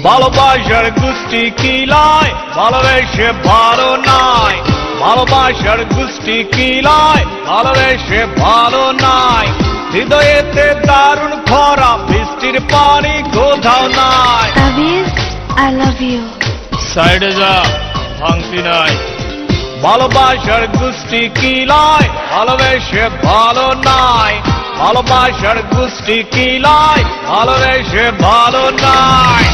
ভালোবাসার গোষ্ঠী কিলায় ভালোবেসে ভালো নাই, ভালোবাসার গোষ্ঠী কিলায় ভালোবেসে ভালো নাই, হৃদয়েতে দারুণ ভরা বৃষ্টির পানি কোথাও নাই। তাবিজ আই লাভ ইউ। সাইডে যা, ভাঙতি নাই। ভালোবাসার গোষ্ঠী কিলায় ভালোবেসে ভালো নাই, ভালোবাসার গোষ্ঠী কিলায় ভালোবেসে ভালো নাই।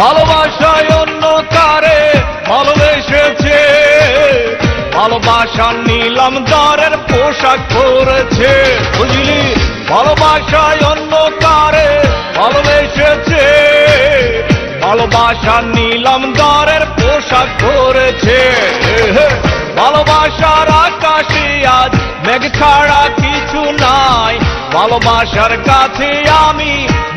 ভালোবাসায় অন্য কারে ভালোবেসেছে, ভালোবাসা নিলাম দারের পোশাক পরেছে, বুঝলি? ভালোবাসায় অন্য কারে ভালোবেসেছে, ভালোবাসা নিলাম দারের পোশাক পরেছে। ভালোবাসার আকাশে আজ মেঘ ছাড়া কিছু নাই, ভালোবাসার কাছে আমি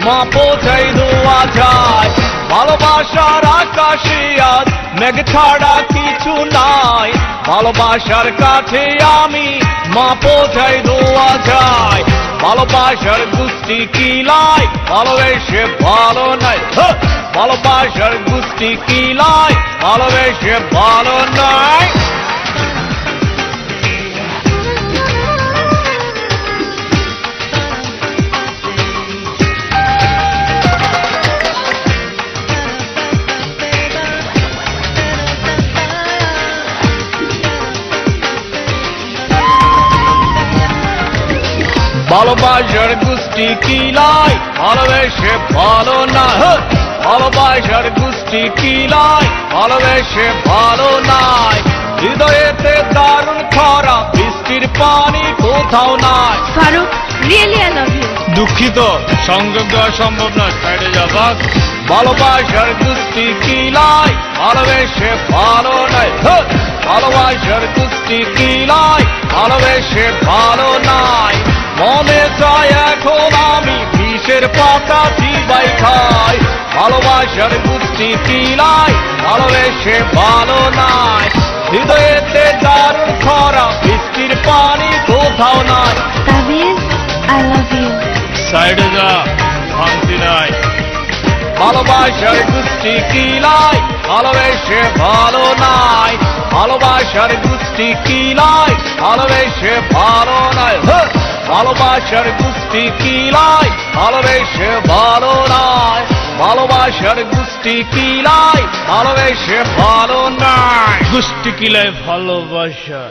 মা পৌঁছাই দোয়া যায়। ভালোবাসার আকাশে আজ মেঘ ছাড়া কিছু নাই, ভালোবাসার কাছে আমি মা পৌঁছাই দোয়া যায়। ভালোবাসার গোষ্ঠী কিলায় ভালোবেসে ভালো নাই, ভালোবাসার গোষ্ঠী কিলায় ভালোবেসে ভালো নাই। ভালোবাসার গোষ্ঠী কিলায় ভালোবেসে ভালো না, ভালোবাসার গোষ্ঠী কিলায় ভালোবেসে ভালো নাই, হৃদয়েতে দারুণ খরা বৃষ্টির পানি কোথাও নাই। Faruk really I love you. দুঃখিত, সংযোগ দেওয়া সম্ভব নয়, সাইডে যাবা। ভালোবাসার গোষ্ঠী কিলায় ভালোবেসে ভালো নাই, ভালোবাসার গোষ্ঠী কিলায় ভালোবেসে ভালো নাই, মনে চায় এখন আমি বিষের পাতা চিবাই খাই। ভালোবাসার গোষ্ঠী কিলায় ভালোবেসে ভালো নাই, হৃদয়েতে দারুণ খরা বৃষ্টির পানি কোথাও নাই। তাবিজ আই লাভ ইউ। সাইডে যা, ভাঙতি নাই। ভালোবাসার গোষ্ঠী কিলায় ভালোবেসে ভালো নাই, ভালোবাসার গোষ্ঠী কিলায় ভালোবেসে ভালো নাই, ভালোবাসার গোষ্ঠী কিলায় ভালোবেসে ভালো নাই, ভালোবাসার গোষ্ঠী কিলায় ভালোবেসে ভালো নাই। গোষ্ঠী কিলায় ভালোবাসা।